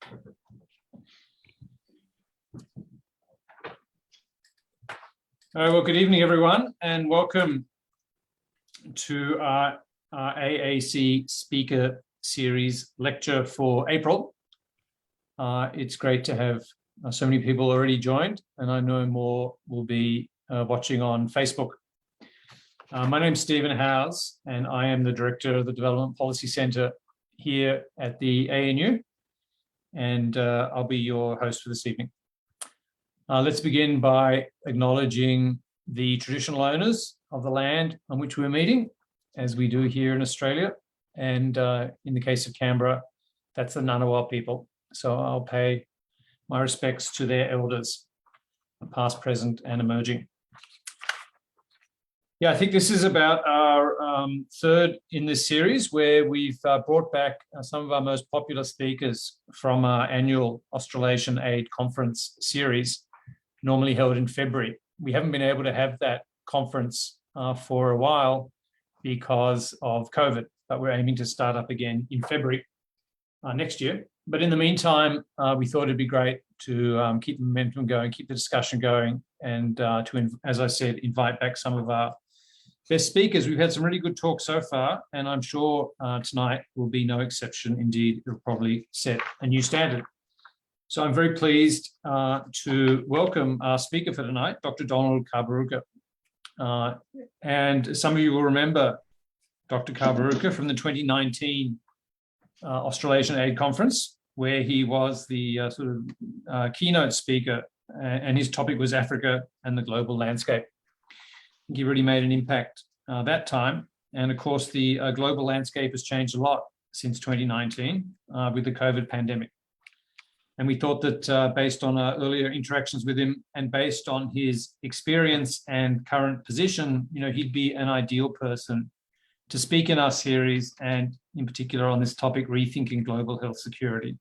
All right, well, good evening, everyone, and welcome to our AAC Speaker Series lecture for April. It's great to have so many people already joined, and I know more will be watching on Facebook. My name's Stephen Howes, and I am the Director of the Development Policy Centre here at the ANU, and I'll be your host for this evening. Let's begin by acknowledging the traditional owners of the land on which we're meeting, as we do here in Australia. And in the case of Canberra, that's the Ngunnawal people. So I'll pay my respects to their elders, past, present, and emerging. Yeah, I think this is about our third in this series, where we've brought back some of our most popular speakers from our annual Australasian Aid Conference series, normally held in February. We haven't been able to have that conference for a while because of COVID, but we're aiming to start up again in February next year. But in the meantime, we thought it'd be great to keep the momentum going, keep the discussion going, and to, as I said, invite back some of our best speakers. We've had some really good talks so far, and I'm sure tonight will be no exception. Indeed, it'll probably set a new standard. So I'm very pleased to welcome our speaker for tonight, Dr. Donald Kaberuka. And some of you will remember Dr. Kaberuka from the 2019 Australasian Aid Conference, where he was the keynote speaker, and his topic was Africa and the global landscape. I think he really made an impact that time. And of course, the global landscape has changed a lot since 2019 with the COVID pandemic. And we thought that based on earlier interactions with him and based on his experience and current position, he'd be an ideal person to speak in our series, and in particular on this topic, rethinking global health security.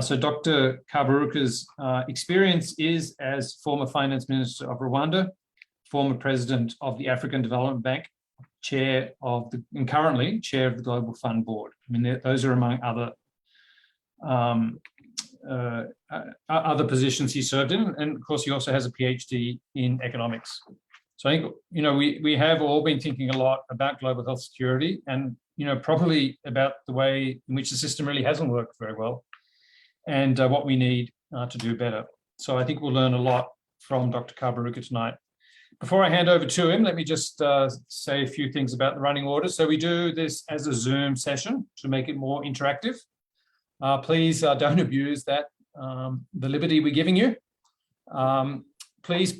So Dr. Kaberuka's experience is as former finance minister of Rwanda, former president of the African Development Bank, chair of and currently chair of the Global Fund Board. I mean, those are among other positions he served in, and of course he also has a PhD in economics. So I think we have all been thinking a lot about global health security, and probably about the way in which the system really hasn't worked very well, and what we need to do better. So I think we'll learn a lot from Dr. Kaberuka tonight. Before I hand over to him, let me just say a few things about the running order. So we do this as a Zoom session to make it more interactive. Please don't abuse that, the liberty we're giving you. Please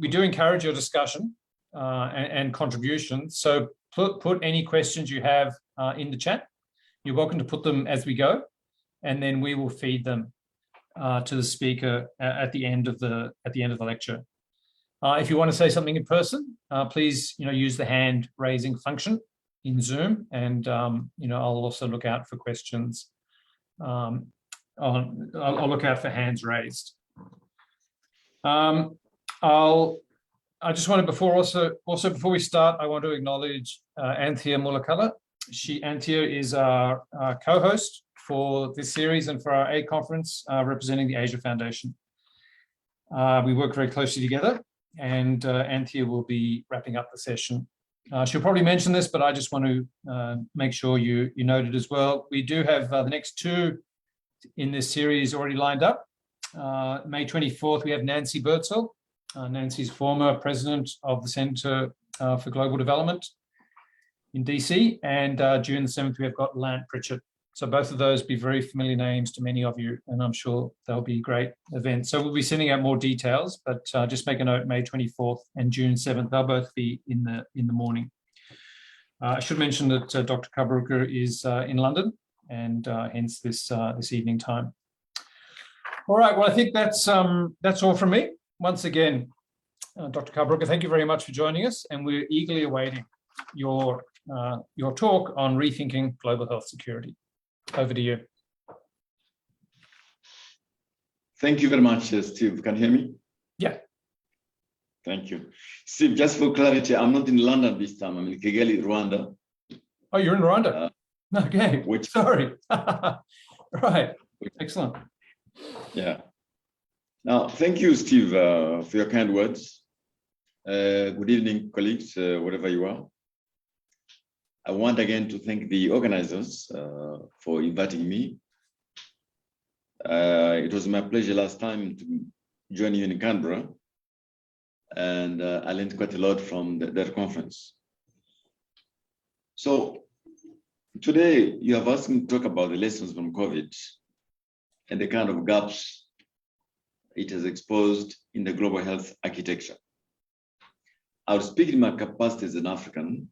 we do encourage your discussion and contributions. So put any questions you have in the chat. You're welcome to put them as we go, and then we will feed them to the speaker at the end of the lecture. If you want to say something in person, please use the hand raising function in Zoom, and I'll also look out for questions. I'll look out for hands raised. I just wanted before we start, I want to acknowledge Anthea Mulakala. Anthea is our co-host for this series and for our Aid conference, representing the Asia Foundation. We work very closely together, and Anthea will be wrapping up the session. She'll probably mention this, but I just want to make sure you note it as well. We do have the next two in this series already lined up. May 24th, we have Nancy Birdsell. Nancy's former president of the Centre for Global Development in DC. And June the 7th, we have got Lant Pritchett. So both of those be very familiar names to many of you, and I'm sure they'll be great events. So we'll be sending out more details, but just make a note, May 24th and June 7th, they'll both be in the morning. I should mention that Dr. Kaberuka is in London, and hence this evening time. All right, well, I think that's all from me. Once again, Dr. Kaberuka, thank you very much for joining us, and we're eagerly awaiting your talk on rethinking global health security. Over to you. Thank you very much, Steve. Can you hear me? Yeah. Thank you. Steve, just for clarity, I'm not in London this time. I'm in Kigali, Rwanda. Oh, you're in Rwanda? Okay. Sorry. Right. Excellent. Yeah. Now, thank you, Steve, for your kind words. Good evening, colleagues, wherever you are. I want again to thank the organizers for inviting me. It was my pleasure last time to join you in Canberra, and I learned quite a lot from that conference. So today you have asked me to talk about the lessons from COVID and the kind of gaps it has exposed in the global health architecture. I'll speak in my capacity as an African,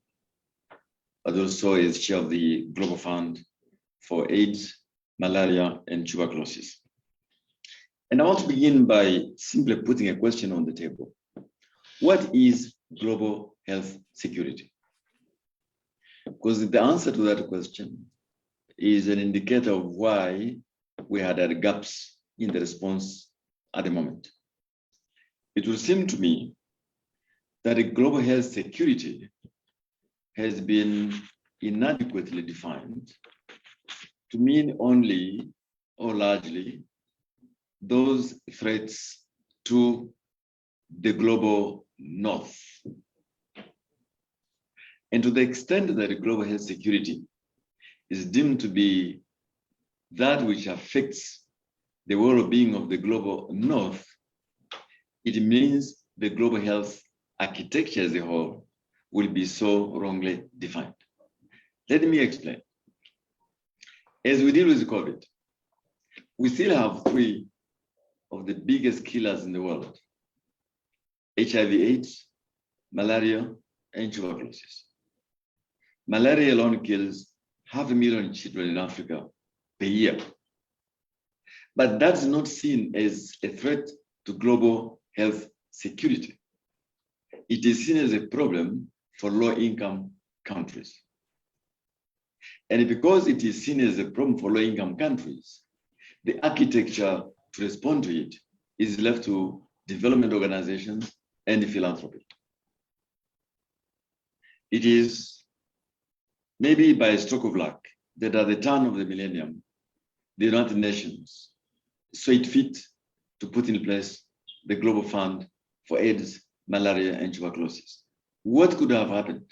but also as chair of the Global Fund for AIDS, malaria, and tuberculosis. And I want to begin by simply putting a question on the table. What is global health security? Because the answer to that question is an indicator of why we had gaps in the response at the moment. It would seem to me that global health security has been inadequately defined to mean only or largely those threats to the global north. And to the extent that global health security is deemed to be that which affects the well-being of the global north, it means the global health architecture as a whole will be so wrongly defined. Let me explain. As we deal with COVID, we still have three of the biggest killers in the world: HIV/AIDS, malaria, and tuberculosis. Malaria alone kills 500,000 children in Africa per year. But that's not seen as a threat to global health security. It is seen as a problem for low-income countries. And because it is seen as a problem for low-income countries, the architecture to respond to it is left to development organizations and philanthropy. It is maybe by a stroke of luck that at the turn of the millennium, the United Nations saw it fit to put in place the Global Fund for AIDS, malaria, and tuberculosis. What could have happened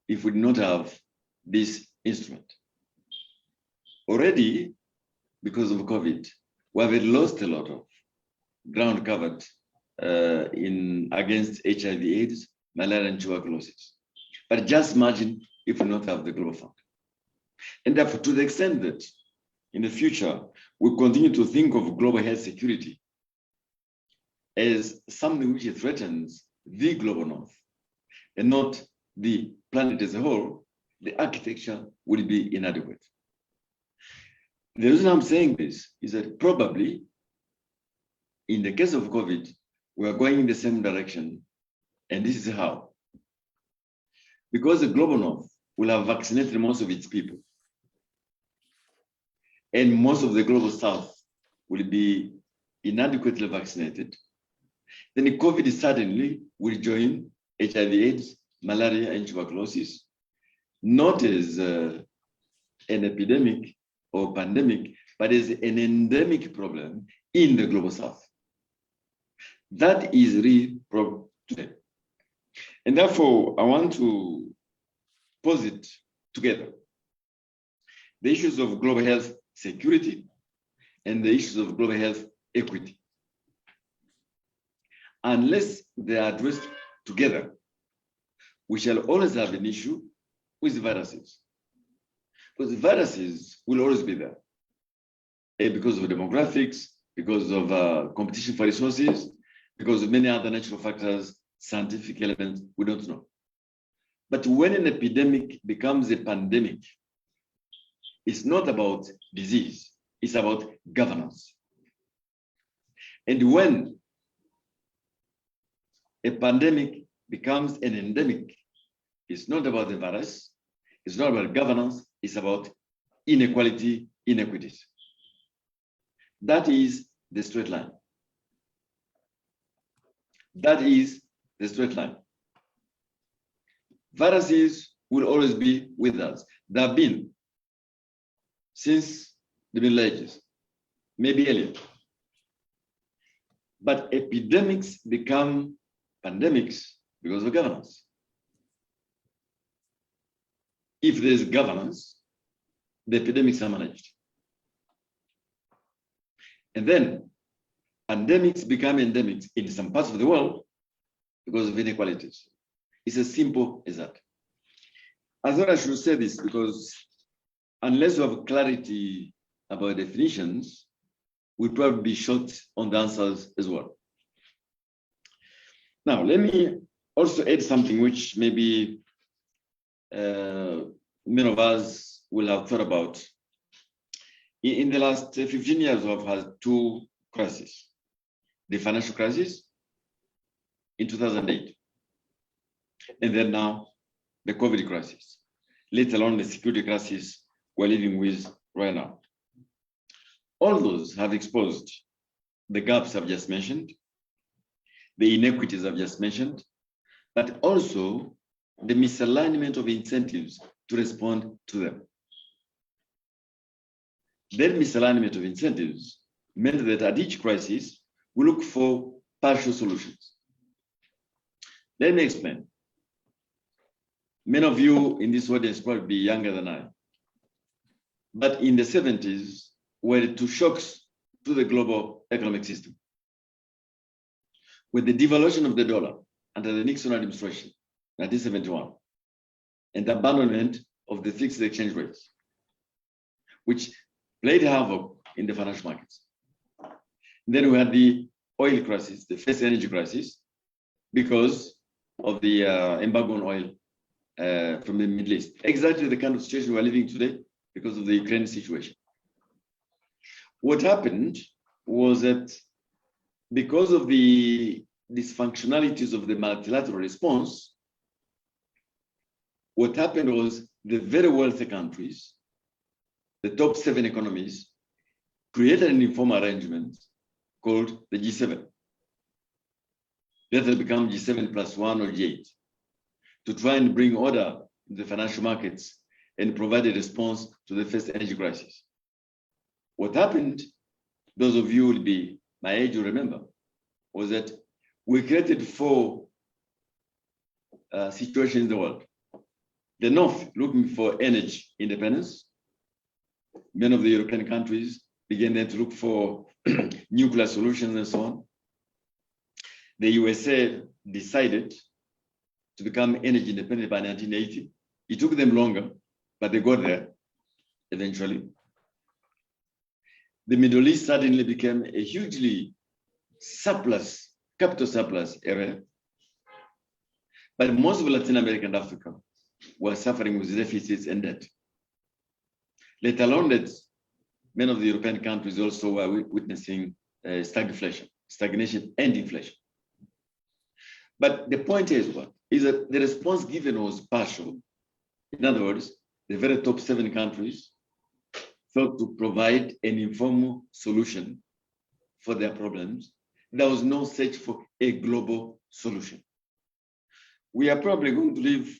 if we did not have this instrument? Already, because of COVID, we have lost a lot of ground covered against HIV/AIDS, malaria, and tuberculosis. But just imagine if we not have the Global Fund. And therefore, to the extent that in the future, we continue to think of global health security as something which threatens the global north and not the planet as a whole, the architecture will be inadequate. The reason I'm saying this is that probably in the case of COVID, we are going in the same direction, and this is how. Because the global north will have vaccinated most of its people, and most of the global south will be inadequately vaccinated, then the COVID suddenly will join HIV/AIDS, malaria, and tuberculosis, not as an epidemic or pandemic, but as an endemic problem in the global south. That is real problem today. And therefore, I want to pose it together. The issues of global health security and the issues of global health equity. Unless they are addressed together, we shall always have an issue with viruses. Because viruses will always be there. Because of demographics, because of competition for resources, because of many other natural factors, scientific elements, we don't know. But when an epidemic becomes a pandemic, it's not about disease, it's about governance. And when a pandemic becomes an endemic, it's not about the virus, it's not about governance, it's about inequality, inequities. That is the straight line. That is the straight line. Viruses will always be with us. They have been since the Middle Ages. maybe earlier. But epidemics become pandemics because of governance. If there's governance, the epidemics are managed. And then pandemics become endemics in some parts of the world because of inequalities. It's as simple as that. I thought I should say this because unless you have clarity about definitions, we'll probably be short on the answers as well. Now, let me also add something which maybe many of us will have thought about. In the last 15 years, we've had two crises. The financial crisis in 2008, and then now the COVID crisis, let alone the security crisis we're living with right now. All those have exposed the gaps I've just mentioned, the inequities I've just mentioned, but also the misalignment of incentives to respond to them. That misalignment of incentives meant that at each crisis, we look for partial solutions. Let me explain. Many of you in this audience probably be younger than I. But in the 70s, were two shocks to the global economic system. With the devaluation of the dollar under the Nixon administration, 1971, and the abandonment of the fixed exchange rates, which played havoc in the financial markets. Then we had the oil crisis, the first energy crisis, because of the embargo on oil from the Middle East. Exactly the kind of situation we're living today because of the Ukraine situation. What happened was that because of the dysfunctionalities of the multilateral response, what happened was the very wealthy countries, the top 7 economies, created an informal arrangement called the G7. That will become G7 plus 1 or G8 to try and bring order in the financial markets and provide a response to the first energy crisis. What happened, those of you who will be my age will remember, was that we created 4 situations in the world. The North looking for energy independence. Many of the European countries began then to look for nuclear solutions and so on. The USA decided to become energy independent by 1980. It took them longer, but they got there eventually. The Middle East suddenly became a hugely surplus, capital surplus area. But most of Latin America and Africa were suffering with deficits and debt. Let alone that many of the European countries also were witnessing stagnation and inflation. But the point is what? Is that the response given was partial. In other words, the very top 7 countries thought to provide an informal solution for their problems. There was no search for a global solution. We are probably going to live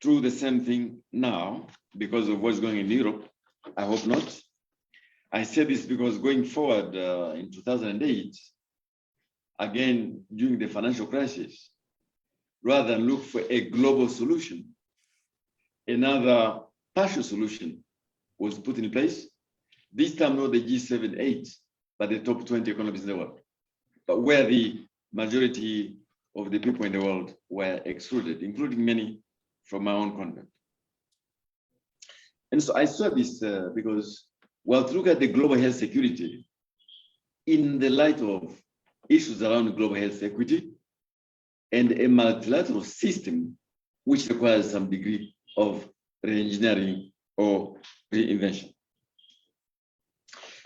through the same thing now because of what's going on in Europe. I hope not. I say this because going forward in 2008, again, during the financial crisis, rather than look for a global solution, another partial solution was put in place. This time not the G7, 8, but the top 20 economies in the world, but where the majority of the people in the world were excluded, including many from my own continent. And so I saw this because, well, to look at the global health security in the light of issues around global health equity and a multilateral system which requires some degree of re-engineering or reinvention.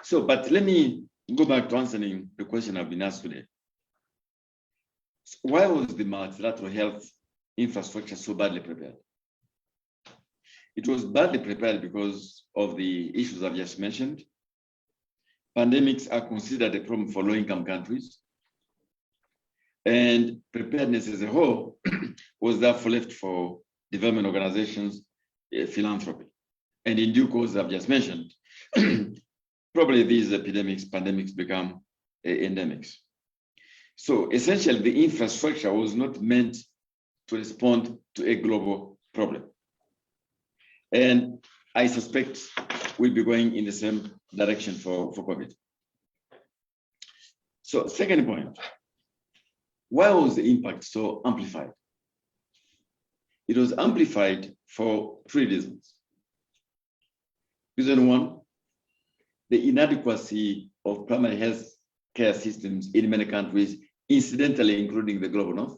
So, but let me go back to answering the question I've been asked today. So why was the multilateral health infrastructure so badly prepared? It was badly prepared because of the issues I've just mentioned. Pandemics are considered a problem for low-income countries. And preparedness as a whole was therefore left for development organizations, philanthropy. And in due course, I've just mentioned, probably these pandemics become endemics. So essentially, the infrastructure was not meant to respond to a global problem. And I suspect we'll be going in the same direction for COVID. So second point, why was the impact so amplified? It was amplified for three reasons. Reason one, the inadequacy of primary health care systems in many countries, incidentally including the global north,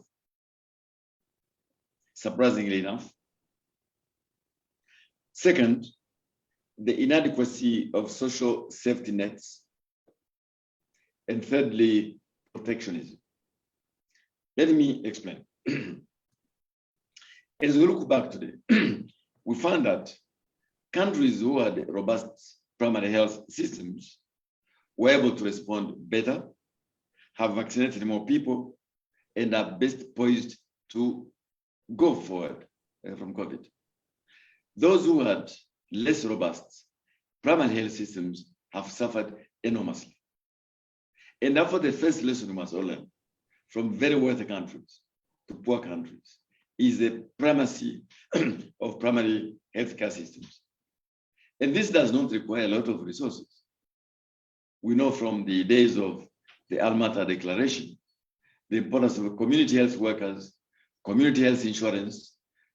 surprisingly enough. Second, the inadequacy of social safety nets. And thirdly, protectionism. Let me explain. As we look back today, we found that countries who had robust primary health systems were able to respond better, have vaccinated more people, and are best poised to go forward from COVID. Those who had less robust primary health systems have suffered enormously. And therefore, the first lesson we must all learn from very wealthy countries to poor countries is the primacy of primary healthcare systems. And this does not require a lot of resources. We know from the days of the Almata Declaration, the importance of community health workers, community health insurance,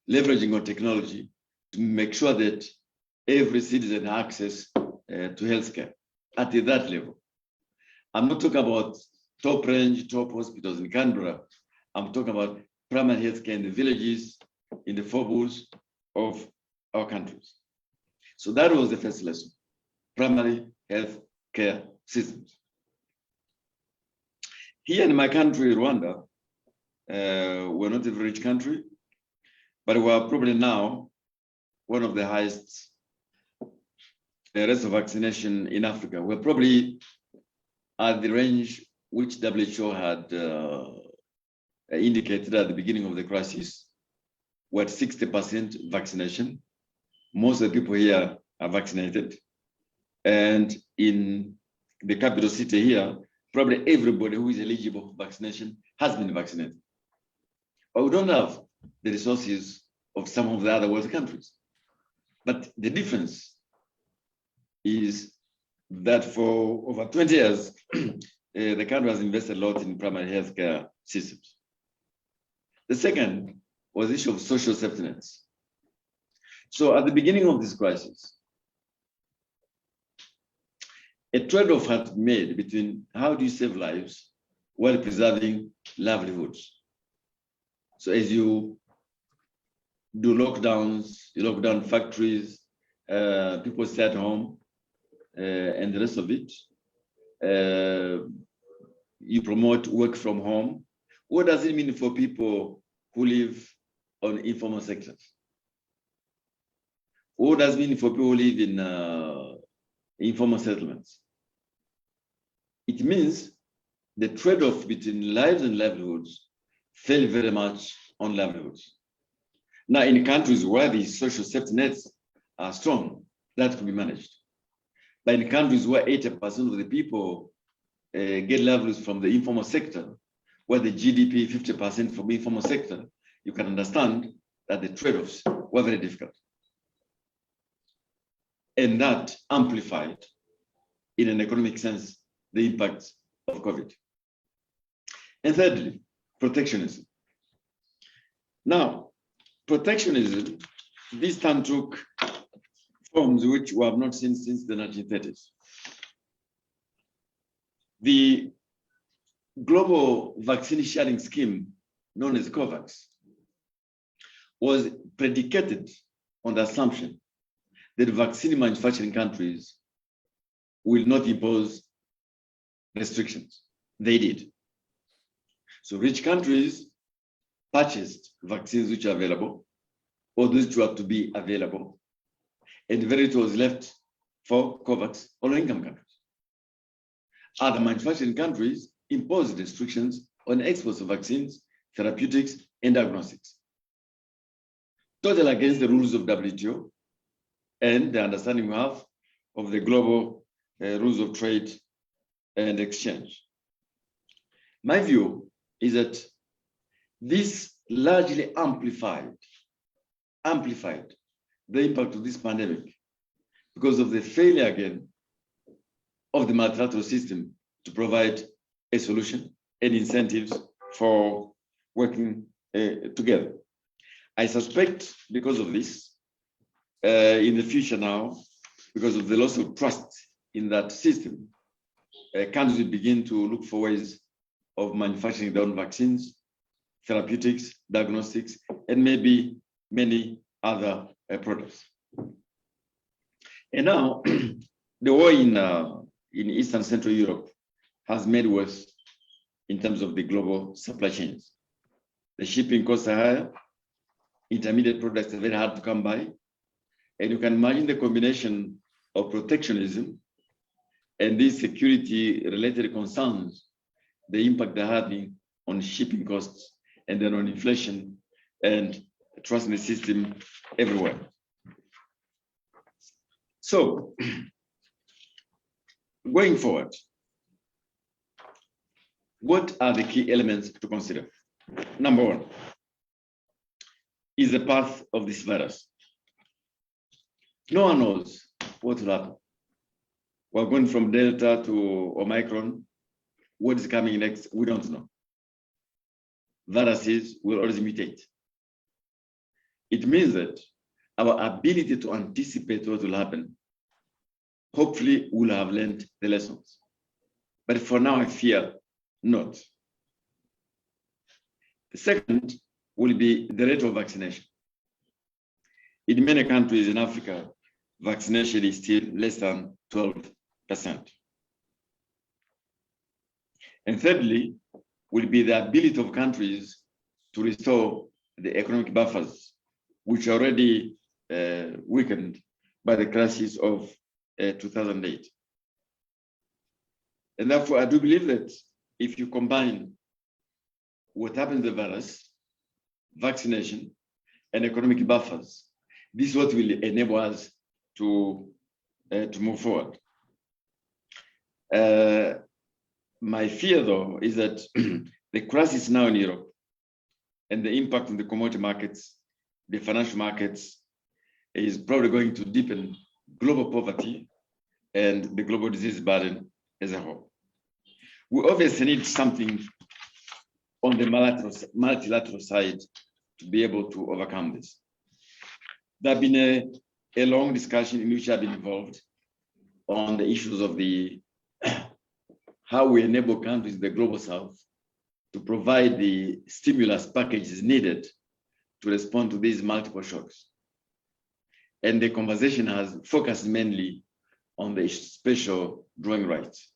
leveraging on technology to make sure that every citizen has access to healthcare at that level. I'm not talking about top range, top hospitals in Canberra. I'm talking about primary healthcare in the villages, in the faubourgs of our countries. So that was the first lesson, primary health care systems. Here in my country, Rwanda, we're not a very rich country, but we're probably now one of the highest rates of vaccination in Africa. We're probably at the range which WHO had indicated at the beginning of the crisis. We're at 60% vaccination. Most of the people here are vaccinated. And in the capital city here, probably everybody who is eligible for vaccination has been vaccinated. But we don't have the resources of some of the other wealthy countries. But the difference is that for over 20 years, the country has invested a lot in primary healthcare systems. The second was the issue of social safety nets. So at the beginning of this crisis, a trade-off had to be made between how do you save lives while preserving livelihoods. So as you do lockdowns, you lock down factories, people stay at home, and the rest of it, you promote work from home. What does it mean for people who live on informal sectors? What does it mean for people who live in informal settlements? It means the trade-off between lives and livelihoods fell very much on livelihoods. Now, in countries where the social safety nets are strong, that can be managed. But in countries where 80% of the people get livelihoods from the informal sector, where the GDP 50% from the informal sector, you can understand that the trade-offs were very difficult. And that amplified, in an economic sense, the impacts of COVID. And thirdly, protectionism. Now, protectionism, this term took forms which we have not seen since the 1930s. The global vaccine sharing scheme, known as COVAX, was predicated on the assumption that vaccine manufacturing countries will not impose restrictions. They did. So rich countries purchased vaccines which are available, or those which were to be available, and very little was left for COVAX or low-income countries. Other manufacturing countries imposed restrictions on exports of vaccines, therapeutics, and diagnostics, totally against the rules of WTO and the understanding we have of the global rules of trade and exchange. My view is that this largely amplified the impact of this pandemic because of the failure again of the multilateral system to provide a solution and incentives for working together. I suspect because of this, in the future now, because of the loss of trust in that system, countries will begin to look for ways of manufacturing their own vaccines, therapeutics, diagnostics, and maybe many other products. And now, the war in Eastern Central Europe has made worse in terms of the global supply chains. The shipping costs are higher, intermediate products are very hard to come by, and you can imagine the combination of protectionism and these security-related concerns, the impact they're having on shipping costs and then on inflation and trust in the system everywhere. So, going forward, what are the key elements to consider? Number one is the path of this virus. No one knows what will happen. We're going from Delta to Omicron. What is coming next? We don't know. Viruses will always mutate. It means that our ability to anticipate what will happen, hopefully we'll have learned the lessons. But for now, I fear not. The second will be the rate of vaccination. In many countries in Africa, vaccination is still less than 12%. And thirdly, will be the ability of countries to restore the economic buffers, which are already weakened by the crisis of 2008. And therefore, I do believe that if you combine what happened to the virus, vaccination, and economic buffers, this is what will enable us to move forward. My fear, though, is that the crisis now in Europe and the impact on the commodity markets, the financial markets, is probably going to deepen global poverty and the global disease burden as a whole. We obviously need something on the multilateral side to be able to overcome this. There have been a long discussion in which I've been involved on the issues of how we enable countries in the global south to provide the stimulus packages needed to respond to these multiple shocks. And the conversation has focused mainly on the special drawing rights.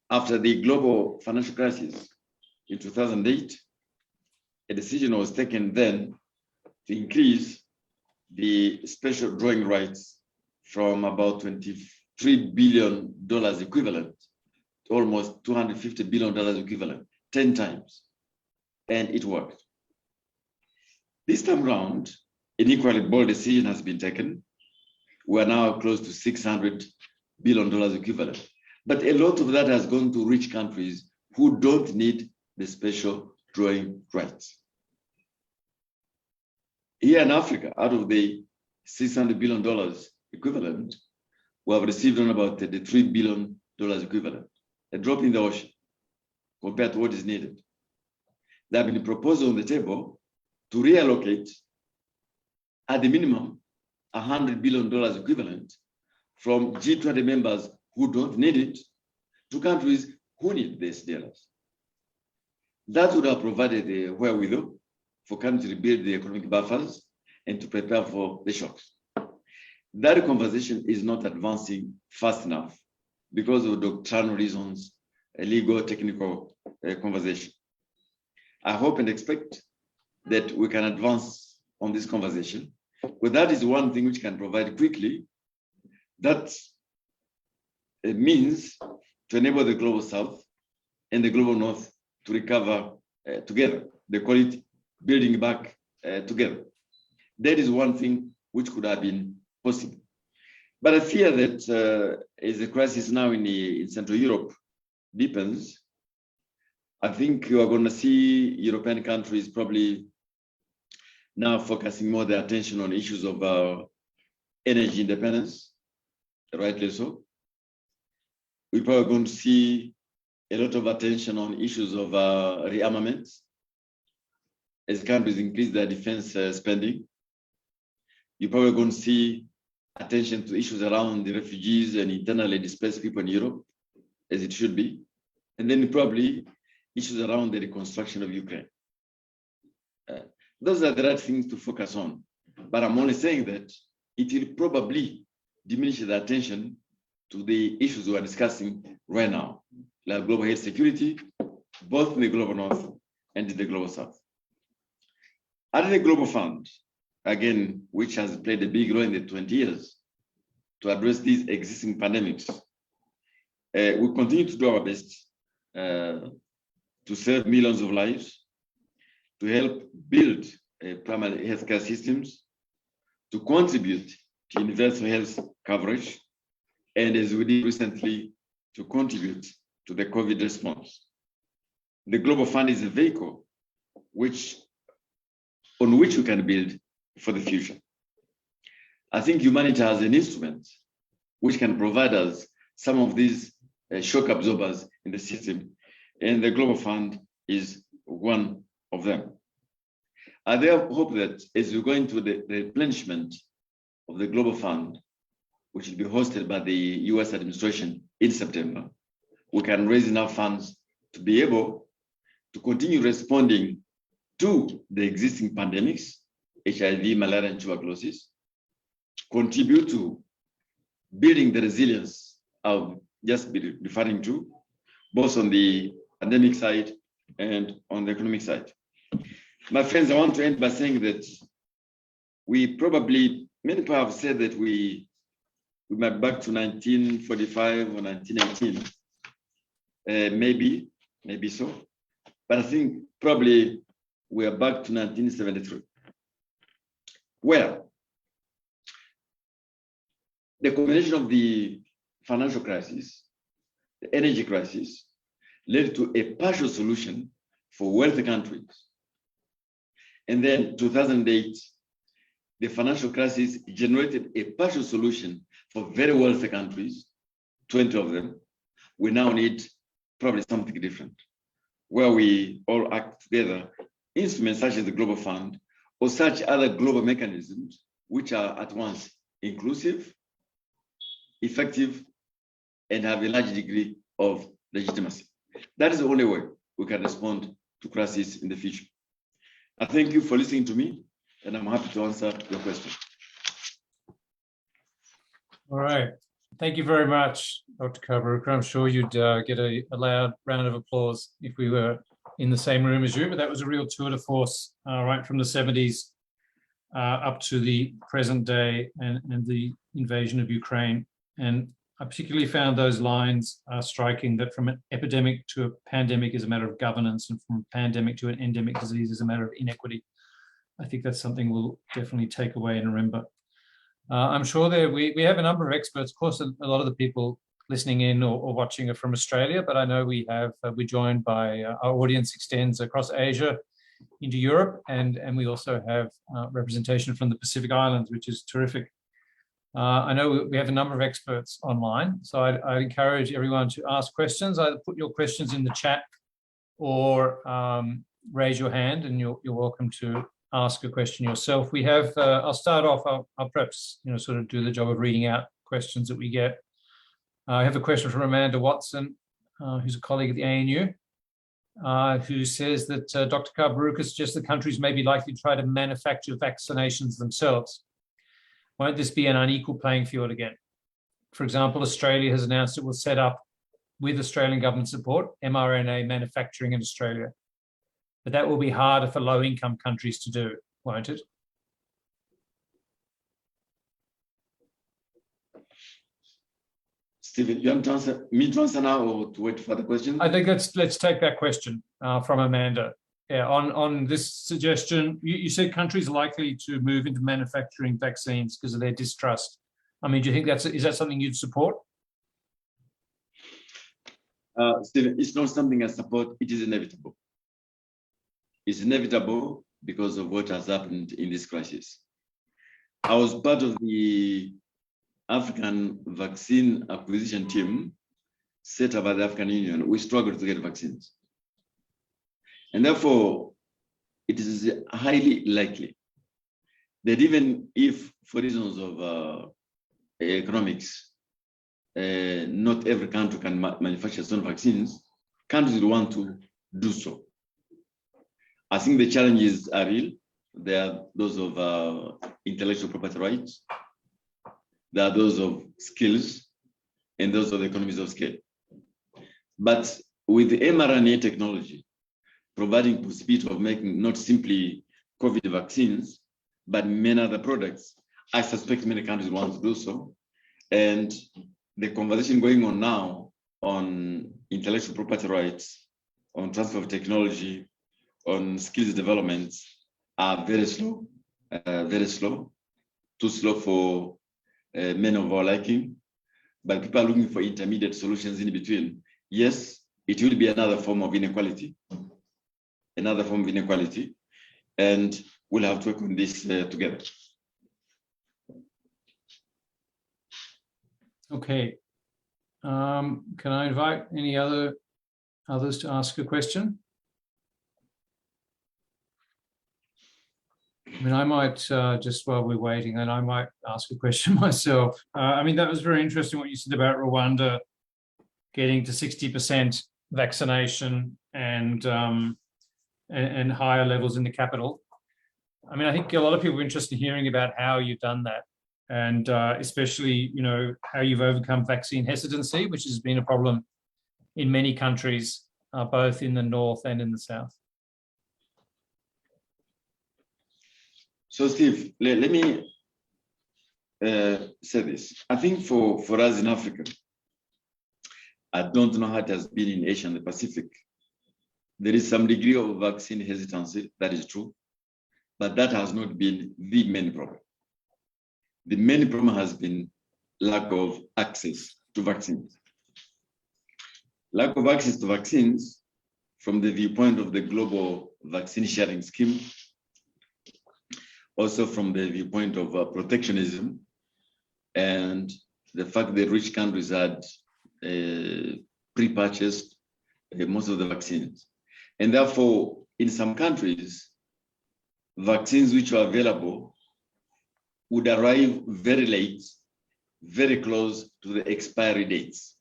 After the global financial crisis in 2008, a decision was taken then to increase the special drawing rights from about $23 billion equivalent to almost $250 billion equivalent, 10 times, and it worked. This time around, an equally bold decision has been taken. We are now close to $600 billion equivalent, but a lot of that has gone to rich countries who don't need the special drawing rights. Here in Africa, out of the $600 billion equivalent, we have received on about $33 billion equivalent, a drop in the ocean compared to what is needed. There have been proposals on the table to reallocate at the minimum $100 billion equivalent from G20 members who don't need it to countries who need this dollars. That would have provided the wherewithal for countries to build the economic buffers and to prepare for the shocks. That conversation is not advancing fast enough because of doctrinal reasons, a legal, technical conversation. I hope and expect that we can advance on this conversation, but that is one thing which can provide quickly that means to enable the global south and the global north to recover together. They call it building back together. That is one thing which could have been possible. But I fear that as the crisis now in Central Europe deepens, I think you are going to see European countries probably now focusing more their attention on issues of energy independence, rightly so. We're probably going to see a lot of attention on issues of rearmament as countries increase their defense spending. You're probably going to see attention to issues around the refugees and internally displaced people in Europe, as it should be. And then probably issues around the reconstruction of Ukraine. Those are the right things to focus on. But I'm only saying that it will probably diminish the attention to the issues we are discussing right now, like global health security, both in the global north and in the global south. Under the Global Fund, again, which has played a big role in the 20 years to address these existing pandemics, we continue to do our best to save millions of lives, to help build primary healthcare systems, to contribute to universal health coverage, and as we did recently, to contribute to the COVID response. The Global Fund is a vehicle on which we can build for the future. I think humanity has an instrument which can provide us some of these shock absorbers in the system, and the Global Fund is one of them. I therefore hope that as we go into the replenishment of the Global Fund, which will be hosted by the US administration in September, we can raise enough funds to be able to continue responding to the existing pandemics, HIV, malaria, and tuberculosis, contribute to building the resilience I've just been referring to, both on the pandemic side and on the economic side. My friends, I want to end by saying that many people have said that we might back to 1945 or 1918. Maybe so. But I think probably we are back to 1973. Where the combination of the financial crisis, the energy crisis, led to a partial solution for wealthy countries. And then 2008, the financial crisis generated a partial solution for very wealthy countries, 20 of them. We now need probably something different, where we all act together, instruments such as the Global Fund or such other global mechanisms, which are at once inclusive, effective, and have a large degree of legitimacy. That is the only way we can respond to crises in the future. I thank you for listening to me, and I'm happy to answer your question. All right. Thank you very much, Dr. Kaberuka. I'm sure you'd get a loud round of applause if we were in the same room as you, but that was a real tour de force right from the 70s up to the present day and the invasion of Ukraine. And I particularly found those lines striking, that from an epidemic to a pandemic is a matter of governance, and from a pandemic to an endemic disease is a matter of inequity. I think that's something we'll definitely take away and remember. I'm sure we have a number of experts. Of course, a lot of the people listening in or watching are from Australia, but I know we're joined by our audience extends across Asia into Europe, and we also have representation from the Pacific Islands, which is terrific. I know we have a number of experts online, so I encourage everyone to ask questions. Either put your questions in the chat or raise your hand, and you're welcome to ask a question yourself. We have, I'll start off, I'll perhaps sort of do the job of reading out questions that we get. I have a question from Amanda Watson, who's a colleague at the ANU, who says that Dr. Kaberuka suggests that countries may be likely to try to manufacture vaccinations themselves. Won't this be an unequal playing field again? For example, Australia has announced it will set up, with Australian government support, mRNA manufacturing in Australia. But that will be harder for low-income countries to do, won't it? Stephen, you want to answer, me to answer now or to wait for the question? I think let's take that question from Amanda. Yeah, on this suggestion, you said countries are likely to move into manufacturing vaccines because of their distrust I mean, do you think is that something you'd support? Stephen, it's not something I support. It is inevitable. It's inevitable because of what has happened in this crisis. I was part of the African vaccine acquisition team set up by the African Union. We struggled to get vaccines. And therefore, it is highly likely that even if, for reasons of economics, not every country can manufacture its own vaccines, countries will want to do so. I think the challenges are real. There are those of intellectual property rights. There are those of skills and those of economies of scale. But with the mRNA technology, providing possibility of making not simply COVID vaccines, but many other products, I suspect many countries want to do so. And the conversation going on now on intellectual property rights, on transfer of technology, on skills development are very slow, too slow for many of our liking. But people are looking for intermediate solutions in between. Yes, it will be another form of inequality, and we'll have to work on this together. Okay. Can I invite any others to ask a question? I mean, I might, just while we're waiting, and I might ask a question myself. I mean, that was very interesting what you said about Rwanda getting to 60% vaccination and higher levels in the capital. I mean, I think a lot of people are interested in hearing about how you've done that, and especially, you know, how you've overcome vaccine hesitancy, which has been a problem in many countries, both in the north and in the south. So, Steve, let me say this. I think for us in Africa, I don't know how it has been in Asia and the Pacific. There is some degree of vaccine hesitancy, that is true, but that has not been the main problem. The main problem has been lack of access to vaccines. Lack of access to vaccines from the viewpoint of the global vaccine sharing scheme, also from the viewpoint of protectionism and the fact that rich countries had pre-purchased most of the vaccines. And therefore, in some countries, vaccines which were available would arrive very late, very close to the expiry dates.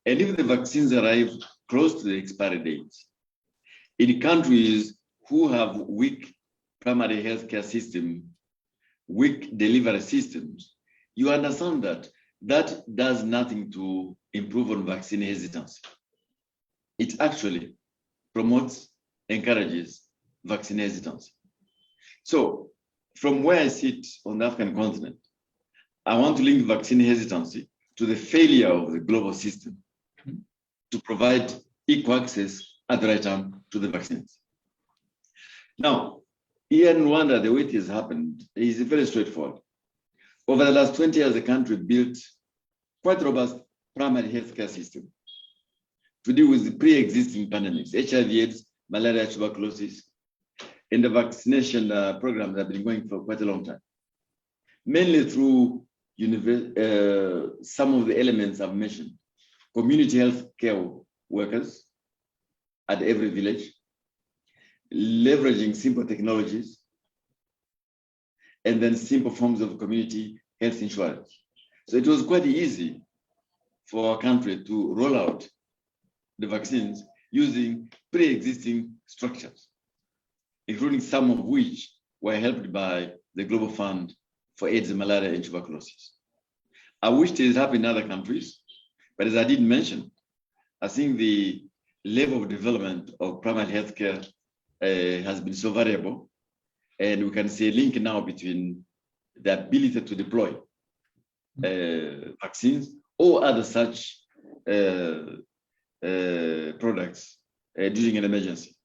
And if the vaccines arrive close to the expiry dates, in countries who have weak primary healthcare system, weak delivery systems, you understand that that does nothing to improve on vaccine hesitancy. It actually promotes, encourages vaccine hesitancy. So from where I sit on the African continent, I want to link vaccine hesitancy to the failure of the global system to provide equal access at the right time to the vaccines. Now, here in Rwanda, the way it has happened is very straightforward. Over the last 20 years, the country built quite robust primary healthcare system to deal with the pre-existing pandemics, HIV/AIDS, malaria, tuberculosis, and the vaccination programs have been going for quite a long time, mainly through some of the elements I've mentioned: community health care workers at every village, leveraging simple technologies, and then simple forms of community health insurance. So it was quite easy for our country to roll out the vaccines using pre-existing structures, including some of which were helped by the Global Fund for AIDS, malaria, and tuberculosis. I wish this happened in other countries, but as I did mention, I think the level of development of primary healthcare has been so variable, and we can see a link now between the ability to deploy vaccines or other such products during an emergency.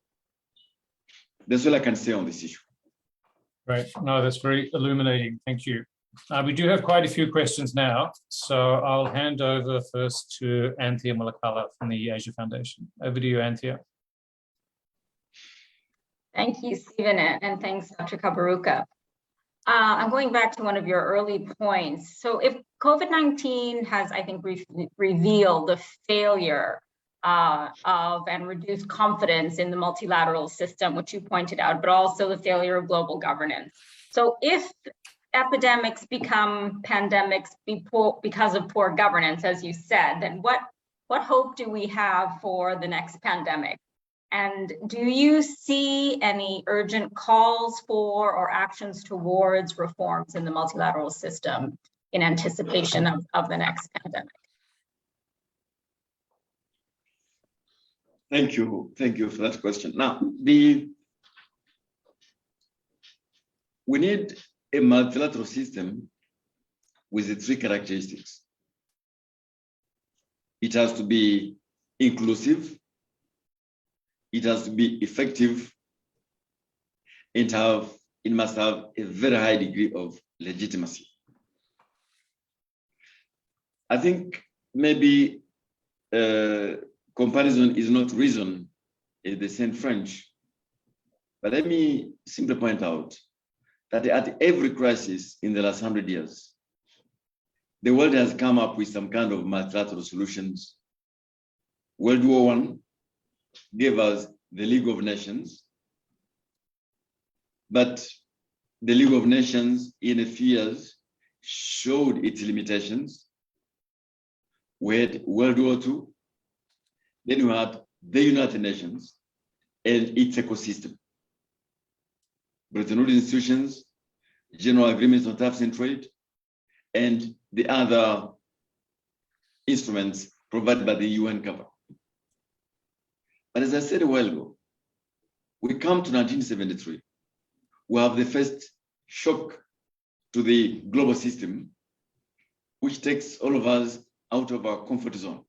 That's all I can say on this issue. Right. No, that's very illuminating. Thank you. We do have quite a few questions now, so I'll hand over first to Anthea Mulakala from the Asia Foundation. Over to you, Anthea. Thank you, Stephen, and thanks, Dr. Kaberuka. I'm going back to one of your early points. So if COVID-19 has, I think, revealed the failure of and reduced confidence in the multilateral system, which you pointed out, but also the failure of global governance. So if epidemics become pandemics because of poor governance, as you said, then what hope do we have for the next pandemic? And do you see any urgent calls for or actions towards reforms in the multilateral system in anticipation of the next pandemic? Thank you for that question. Now, we need a multilateral system with the three characteristics. It has to be inclusive, it has to be effective, it must have a very high degree of legitimacy. I think maybe comparison is not reason in the same French, but let me simply point out that at every crisis in the last 100 years, the world has come up with some kind of multilateral solutions. World War I gave us the League of Nations, but the League of Nations in a few years showed its limitations. We had World War II, then we had the United Nations and its ecosystem. Bretton Woods institutions, general agreements on tariffs and trade, and the other instruments provided by the UN cover. But as I said a while ago, we come to 1973. We have the first shock to the global system, which takes all of us out of our comfort zone,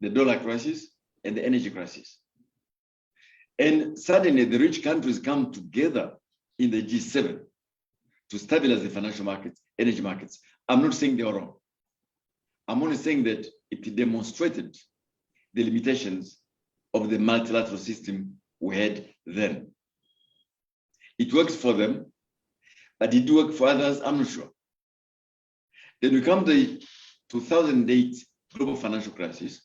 the dollar crisis and the energy crisis. And suddenly the rich countries come together in the G7 to stabilize the financial markets, energy markets. I'm not saying they are wrong. I'm only saying that it demonstrated the limitations of the multilateral system we had then. It works for them, but it worked for others, I'm not sure. Then we come to the 2008 global financial crisis.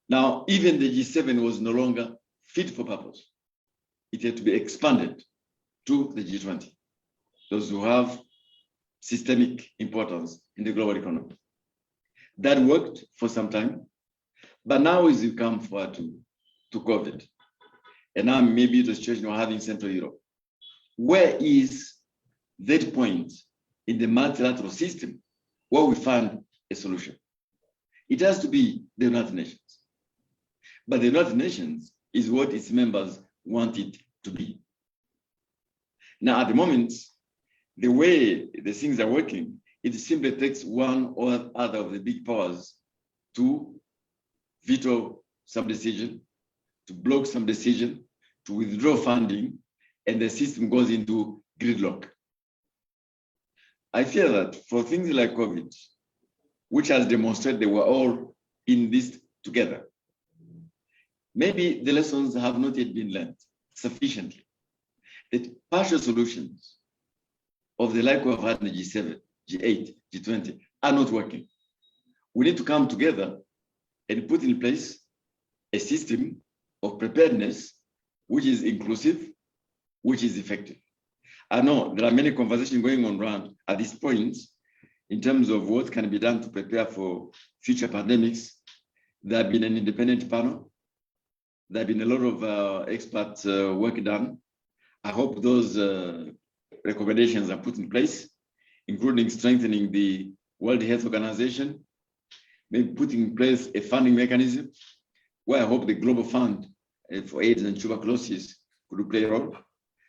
Now, even the G7 was no longer fit for purpose. It had to be expanded to the G20, those who have systemic importance in the global economy. That worked for some time, but now as you come forward to COVID, and now maybe the situation we're having in Central Europe, where is that point in the multilateral system where we find a solution? It has to be the United Nations. But the United Nations is what its members want it to be. Now, at the moment, the way the things are working, it simply takes one or other of the big powers to veto some decision, to block some decision, to withdraw funding, and the system goes into gridlock. I fear that for things like COVID, which has demonstrated they were all in this together, maybe the lessons have not yet been learned sufficiently. That partial solutions of the like we've had in the G7, G8, G20 are not working. We need to come together and put in place a system of preparedness which is inclusive, which is effective. I know there are many conversations going on around at this point in terms of what can be done to prepare for future pandemics. There have been an independent panel. There have been a lot of expert work done. I hope those recommendations are put in place, including strengthening the World Health Organization, maybe putting in place a funding mechanism where I hope the Global Fund for AIDS and tuberculosis could play a role.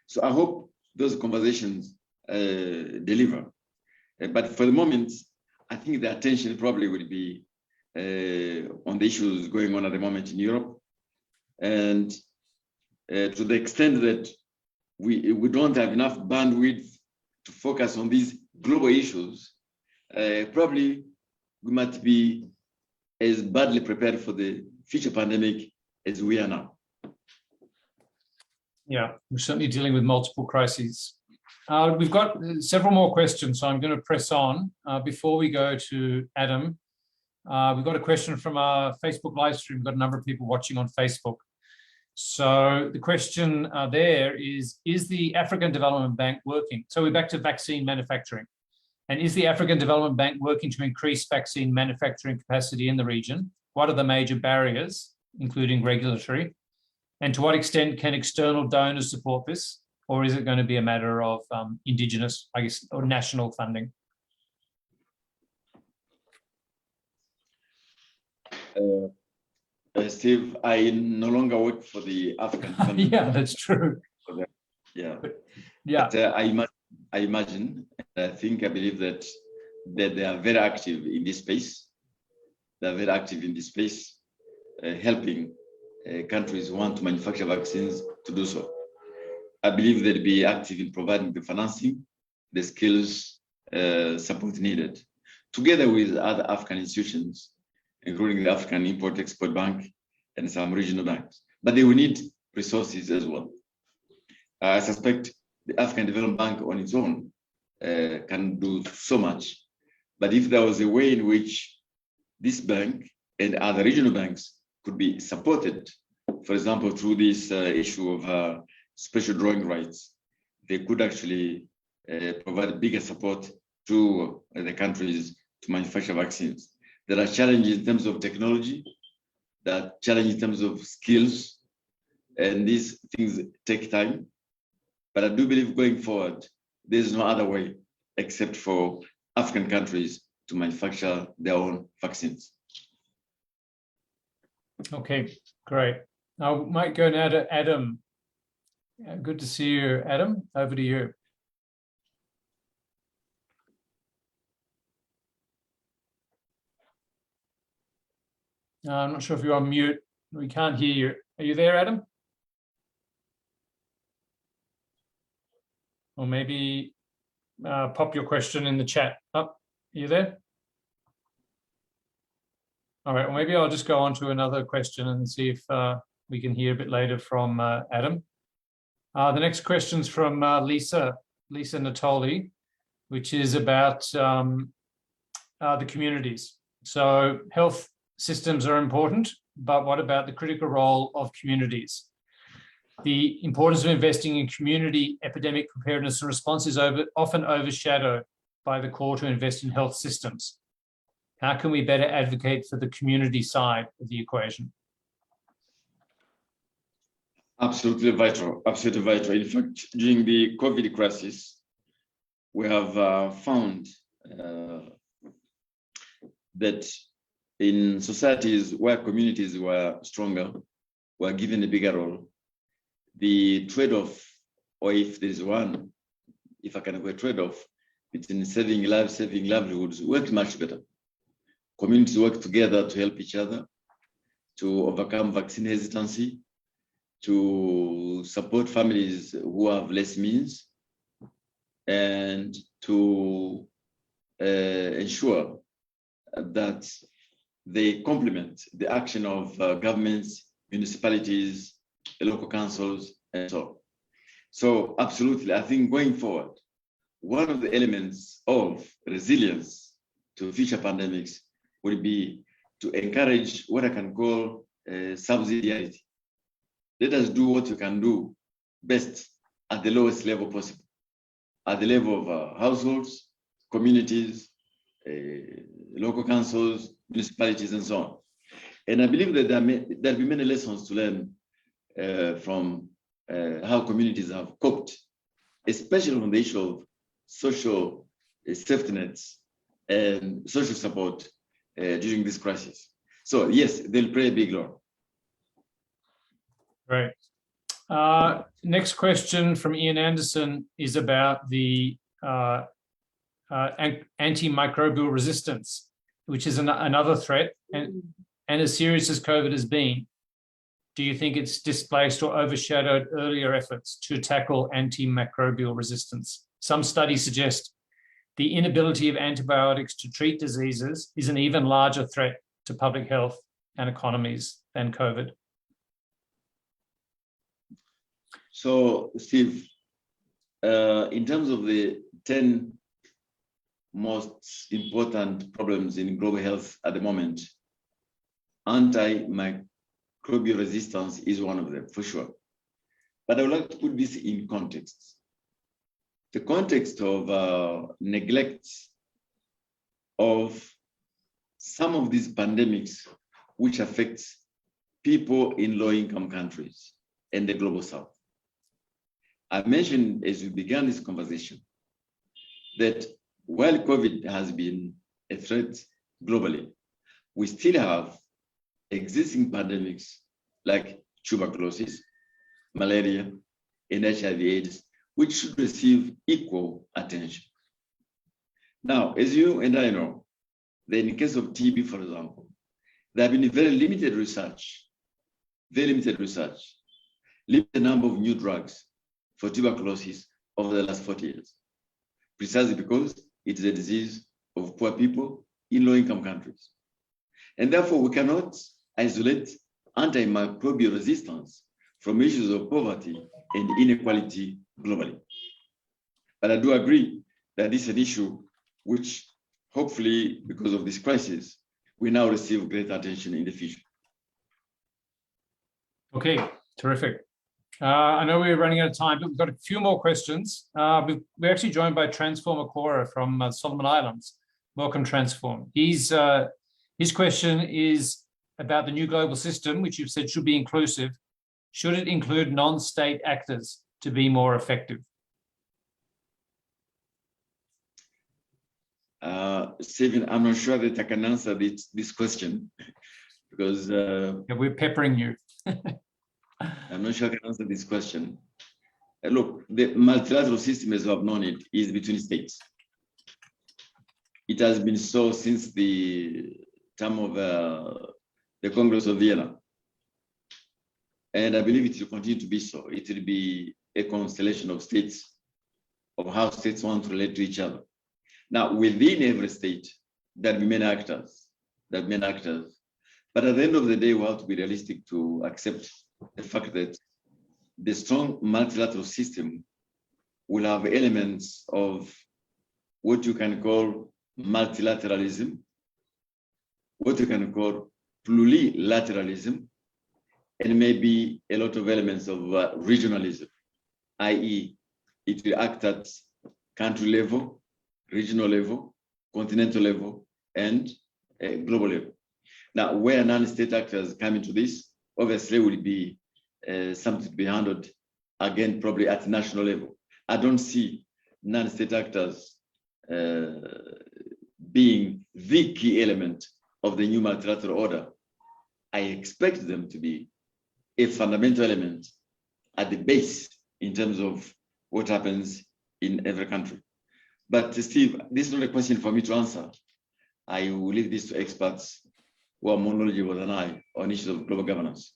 So I hope those conversations deliver. But for the moment, I think the attention probably will be on the issues going on at the moment in Europe. And to the extent that we don't have enough bandwidth to focus on these global issues, probably we might be as badly prepared for the future pandemic as we are now. Yeah, we're certainly dealing with multiple crises. We've got several more questions, so I'm going to press on. Before we go to Adam, we've got a question from our Facebook live stream. We've got a number of people watching on Facebook. So the question there is the African Development Bank working? So we're back to vaccine manufacturing. And is the African Development Bank working to increase vaccine manufacturing capacity in the region? What are the major barriers, including regulatory? And to what extent can external donors support this? Or is it going to be a matter of indigenous, I guess, or national funding? Steve, I no longer work for the African Development Yeah, that's true. Yeah. Yeah. But, I imagine, I believe that they are very active in this space. They are very active in this space, helping countries who want to manufacture vaccines to do so. I believe they'll be active in providing the financing, the skills, support needed, together with other African institutions, including the African Import-Export Bank and some regional banks. But they will need resources as well. I suspect the African Development Bank on its own can do so much. But if there was a way in which this bank and other regional banks could be supported, for example, through this issue of special drawing rights, they could actually provide bigger support to the countries to manufacture vaccines. There are challenges in terms of technology, there are challenges in terms of skills, and these things take time. But I do believe going forward, there's no other way except for African countries to manufacture their own vaccines. Okay, great. I might go now to Adam. Good to see you, Adam. Over to you. I'm not sure if you're on mute. We can't hear you. Are you there, Adam? Or maybe pop your question in the chat. Oh, are you there? All right, well, maybe I'll just go on to another question and see if we can hear a bit later from Adam. The next question's from Lisa Natoli, which is about the communities. So health systems are important, but what about the critical role of communities? The importance of investing in community epidemic preparedness and response is often overshadowed by the call to invest in health systems. How can we better advocate for the community side of the equation? Absolutely vital, absolutely vital. In fact, during the COVID crisis, we have found that in societies where communities were stronger, were given a bigger role, the trade-off, or if there is one, if I can have a trade-off between saving lives, saving livelihoods, worked much better. Communities work together to help each other, to overcome vaccine hesitancy, to support families who have less means, and to ensure that they complement the action of governments, municipalities, local councils, and so on. So absolutely, I think going forward, one of the elements of resilience to future pandemics will be to encourage what I can call subsidiarity. Let us do what we can do best at the lowest level possible, at the level of households, communities, local councils, municipalities, and so on. And I believe that there'll be many lessons to learn from how communities have coped, especially on the issue of social safety nets and social support during this crisis. So yes, they'll play a big role. Great. Next question from Ian Anderson is about the antimicrobial resistance, which is another threat. And as serious as COVID has been, do you think it's displaced or overshadowed earlier efforts to tackle antimicrobial resistance? Some studies suggest the inability of antibiotics to treat diseases is an even larger threat to public health and economies than COVID? So, Steve, in terms of the 10 most important problems in global health at the moment, antimicrobial resistance is one of them, for sure. But I would like to put this in context. The context of neglect of some of these pandemics which affects people in low-income countries and the global south. I mentioned as we began this conversation that while COVID has been a threat globally, we still have existing pandemics like tuberculosis, malaria, and HIV/AIDS, which should receive equal attention. Now, as you and I know, that in the case of TB, for example, there have been very limited research, limited number of new drugs for tuberculosis over the last 40 years, precisely because it is a disease of poor people in low-income countries. And therefore, we cannot isolate antimicrobial resistance from issues of poverty and inequality globally. But I do agree that this is an issue which, hopefully, because of this crisis, we now receive great attention in the future. Okay, terrific. I know we're running out of time, but we've got a few more questions. We're actually joined by Transform Akora from Solomon Islands. Welcome, Transform. His question is about the new global system, which you've said should be inclusive. Should it include non-state actors to be more effective? Stephen, I'm not sure that I can answer this question because yeah, we're peppering you. I'm not sure I can answer this question. Look, the multilateral system as we have known it is between states. It has been so since the time of the Congress of Vienna. And I believe it will continue to be so. It will be a constellation of states, of how states want to relate to each other. Now, within every state, there will be many actors, but at the end of the day, we have to be realistic to accept the fact that the strong multilateral system will have elements of what you can call multilateralism, what you can call plurilateralism, and maybe a lot of elements of regionalism, i.e., it will act at country level, regional level, continental level, and global level. Now, where non-state actors come into this, obviously will be something to be handled, again, probably at national level. I don't see non-state actors being the key element of the new multilateral order. I expect them to be a fundamental element at the base in terms of what happens in every country. But Steve, this is not a question for me to answer. I will leave this to experts who are more knowledgeable than I on issues of global governance.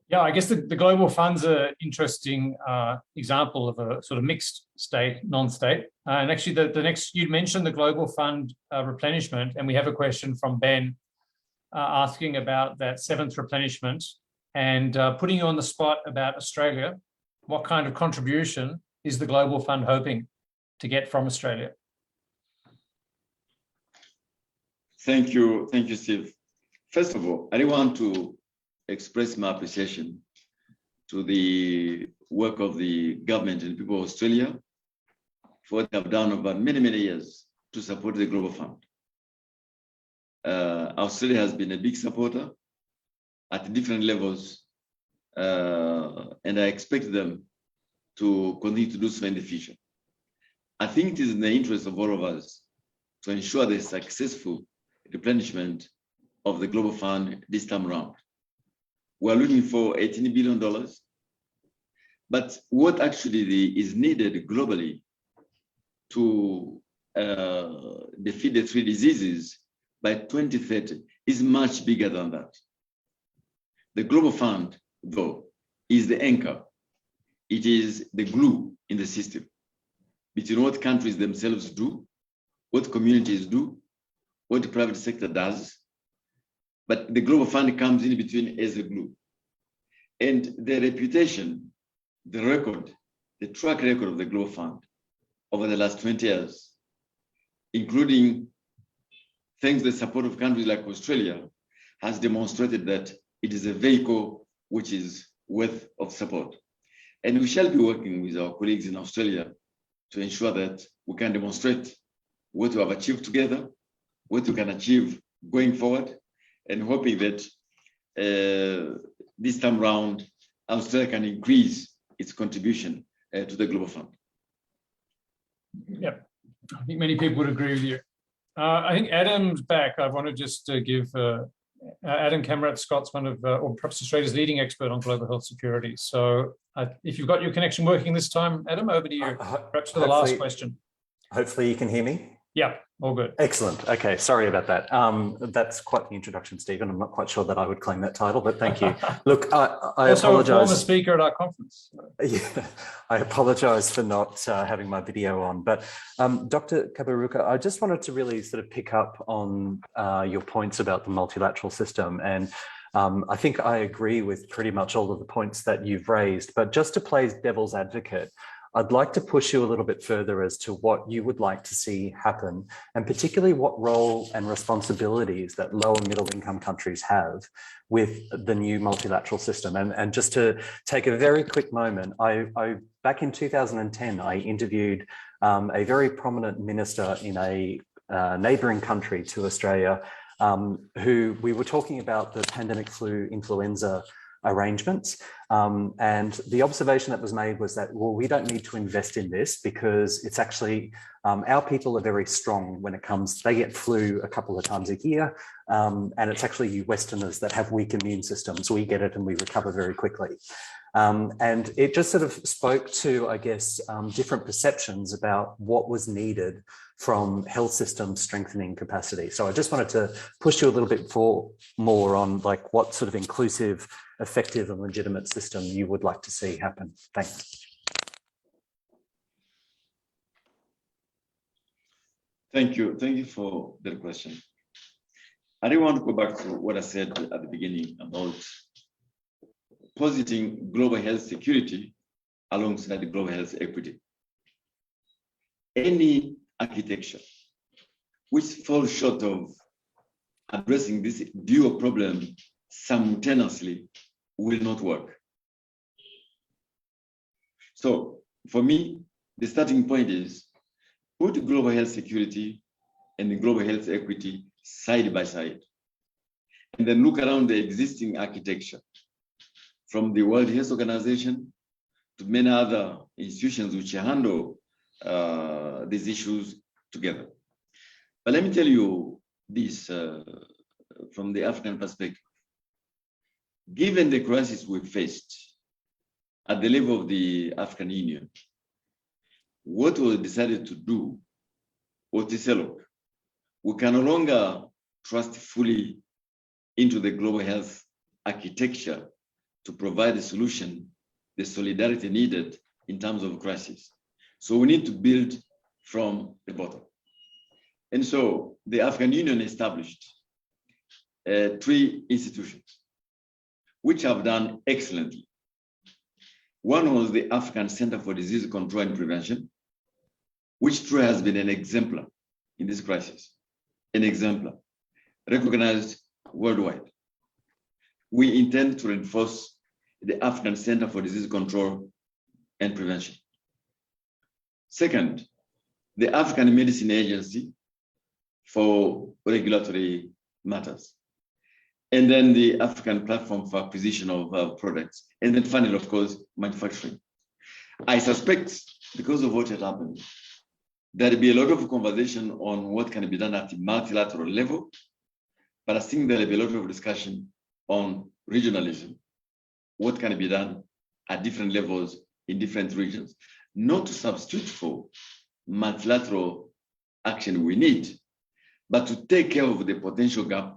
Yeah, I guess the Global Fund's an interesting example of a sort of mixed state, non-state. And actually, the next, you mentioned the Global Fund replenishment, and we have a question from Ben asking about that 7th replenishment and putting you on the spot about Australia. What kind of contribution is the Global Fund hoping to get from Australia? Thank you, Steve. First of all, I want to express my appreciation to the work of the government and people of Australia for what they have done over many, many years to support the Global Fund. Australia has been a big supporter at different levels, and I expect them to continue to do so in the future. I think it is in the interest of all of us to ensure the successful replenishment of the Global Fund this time around. We're looking for $18 billion, but what actually is needed globally to defeat the 3 diseases by 2030 is much bigger than that. The Global Fund, though, is the anchor. It is the glue in the system. between what countries themselves do, what communities do, what the private sector does. But the Global Fund comes in between as a glue. And the reputation, the record, the track record of the Global Fund over the last 20 years, including thanks to the support of countries like Australia, has demonstrated that it is a vehicle which is worth of support. And we shall be working with our colleagues in Australia to ensure that we can demonstrate what we have achieved together, what we can achieve going forward, and hoping that this time round, Australia can increase its contribution to the Global Fund. Yep, I think many people would agree with you. I think Adam's back. I want to just give Adam Kamrat-Scott's one of, or perhaps Australia's leading expert on global health security. So if you've got your connection working this time, Adam, over to you, perhaps for the last question. Hopefully you can hear me. Yeah, all good. Excellent. Okay, sorry about that. That's quite the introduction, Stephen. I'm not quite sure that I would claim that title, but thank you. Look, I also apologise. Also a former speaker at our conference. Yeah, I apologise for not having my video on. But Dr. Kaberuka, I just wanted to really sort of pick up on your points about the multilateral system. And I think I agree with pretty much all of the points that you've raised. But just to play devil's advocate, I'd like to push you a little bit further as to what you would like to see happen, and particularly what role and responsibilities that low and middle income countries have with the new multilateral system. And just to take a very quick moment, back in 2010, I interviewed a very prominent minister in a neighbouring country to Australia, who we were talking about the pandemic flu influenza arrangements. And the observation that was made was that, well, we don't need to invest in this because it's actually, our people are very strong when it comes, they get flu a couple of times a year. And it's actually you Westerners that have weak immune systems. We get it and we recover very quickly. And it just sort of spoke to, I guess, different perceptions about what was needed from health system strengthening capacity. So I just wanted to push you a little bit more on like what sort of inclusive, effective and legitimate system you would like to see happen. Thanks. Thank you. Thank you for that question. I do want to go back to what I said at the beginning about positing global health security alongside global health equity. Any architecture which falls short of addressing this dual problem simultaneously will not work. So for me, the starting point is put global health security and the global health equity side by side, and then look around the existing architecture from the World Health Organization to many other institutions which handle these issues together. But let me tell you this from the African perspective. Given the crisis we faced at the level of the African Union, what was decided to do was to say, look, we can no longer trust fully into the global health architecture to provide a solution, the solidarity needed in terms of crisis. So we need to build from the bottom. And so the African Union established 3 institutions, which have done excellently. One was the African Center for Disease Control and Prevention, which truly has been an exemplar in this crisis, an exemplar, recognized worldwide. We intend to reinforce the African Center for Disease Control and Prevention. Second, the African Medicine Agency for regulatory matters. And then the African Platform for Acquisition of Products. And then finally, of course, manufacturing. I suspect, because of what had happened, there'll be a lot of conversation on what can be done at the multilateral level, but I think there'll be a lot of discussion on regionalism. What can be done at different levels in different regions, not to substitute for multilateral action we need, but to take care of the potential gap,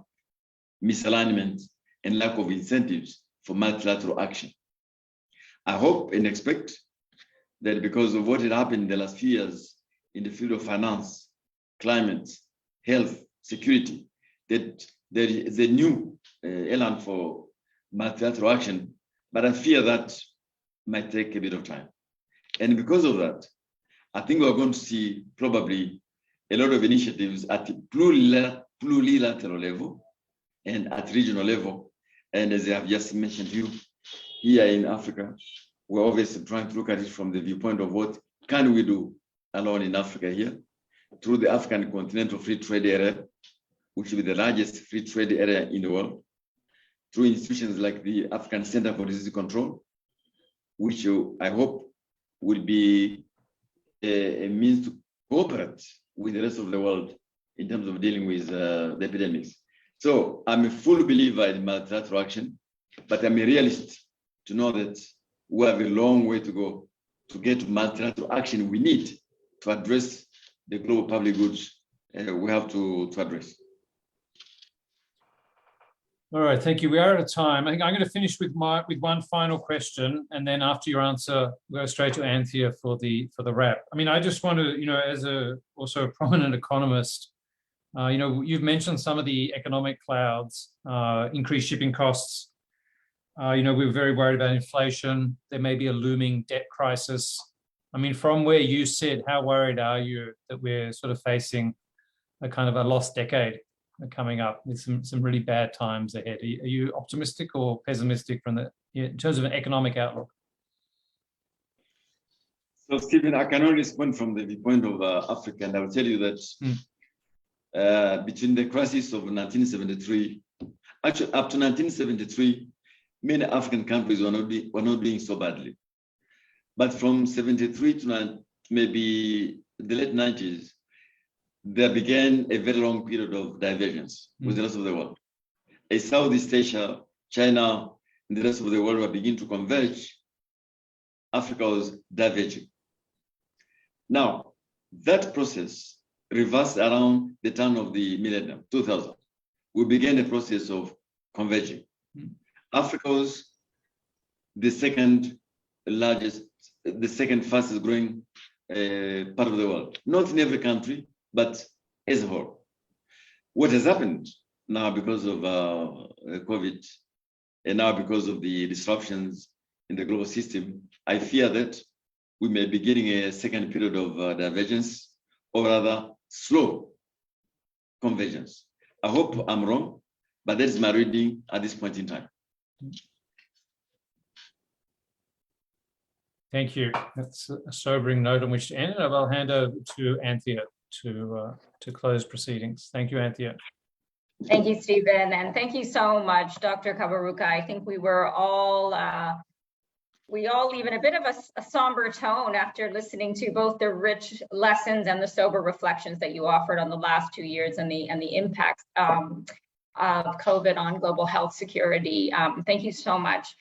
misalignment, and lack of incentives for multilateral action. I hope and expect that because of what had happened in the last few years in the field of finance, climate, health, security, that there is a new elan for multilateral action, but I fear that might take a bit of time. And because of that, I think we're going to see probably a lot of initiatives at the plurilateral level and at regional level. And as I have just mentioned to you, here in Africa, we're obviously trying to look at it from the viewpoint of what can we do alone in Africa here through the African Continental Free Trade Area, which will be the largest free trade area in the world, through institutions like the African Center for Disease Control, which I hope will be a means to cooperate with the rest of the world in terms of dealing with the epidemics. So I'm a full believer in multilateral action, but I'm a realist to know that we have a long way to go to get to multilateral action we need to address the global public goods we have to address. All right, thank you. We are out of time. I think I'm going to finish with one final question, and then after your answer, we'll go straight to Anthea for the wrap. I mean, I just want to, as also a prominent economist, you've mentioned some of the economic clouds, increased shipping costs. We're very worried about inflation. There may be a looming debt crisis. I mean, from where you sit, how worried are you that we're sort of facing a kind of a lost decade coming up with some really bad times ahead? Are you optimistic or pessimistic in terms of an economic outlook? So, Stephen, I can only respond from the viewpoint of Africa, and I will tell you that between the crisis of 1973, actually up to 1973, many African countries were not doing so badly. But from 73 to maybe the late 90s, there began a very long period of divergence with the rest of the world. As Southeast Asia, China, and the rest of the world were beginning to converge, Africa was diverging. Now, that process reversed around the turn of the millennium, 2000. We began a process of converging. Africa was the second fastest growing part of the world. Not in every country, but as a whole. What has happened now because of COVID, and now because of the disruptions in the global system, I fear that we may be getting a second period of divergence, or rather slow convergence. I hope I'm wrong, but that is my reading at this point in time. Thank you. That's a sobering note on which to end. I'll hand over to Anthea to close proceedings. Thank you, Anthea. Thank you, Stephen, and thank you so much, Dr. Kaberuka. I think we all leave in a bit of a somber tone after listening to both the rich lessons and the sober reflections that you offered on the last 2 years and the impacts of COVID on global health security. Thank you so much.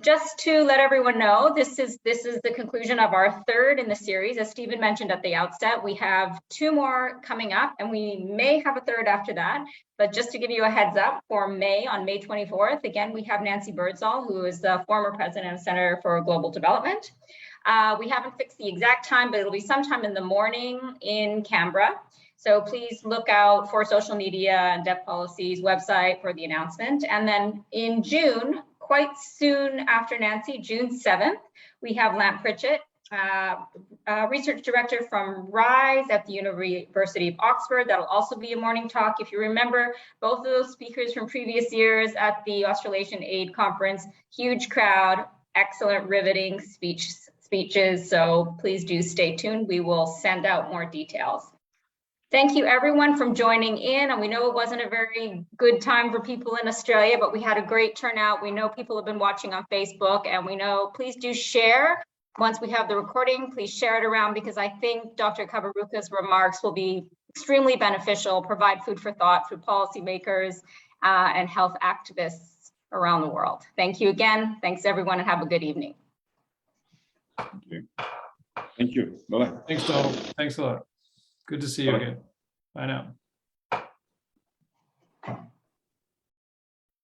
Just to let everyone know, this is the conclusion of our third in the series. As Stephen mentioned at the outset, we have 2 more coming up, and we may have a third after that. But just to give you a heads up, for May, on May 24th, again, we have Nancy Birdsall, who is the former president of Center for Global Development. We haven't fixed the exact time, but it'll be sometime in the morning in Canberra. So please look out for social media and Debt Policy's website for the announcement. And then in June, quite soon after Nancy, June 7th, we have Lant Pritchett, research director from RISE at the University of Oxford. That'll also be a morning talk. If you remember, both of those speakers from previous years at the Australasian Aid Conference, huge crowd, excellent, riveting speeches. So please do stay tuned. We will send out more details. Thank you everyone for joining in. And we know it wasn't a very good time for people in Australia, but we had a great turnout. We know people have been watching on Facebook, and we know, please do share. Once we have the recording, please share it around, because I think Dr. Kaberuka's remarks will be extremely beneficial, provide food for thought for policymakers and health activists around the world. Thank you again. Thanks everyone, and have a good evening. Thank you. Thank you. Bye-bye. Thanks, Donald. Thanks a lot. Good to see you again. Bye now.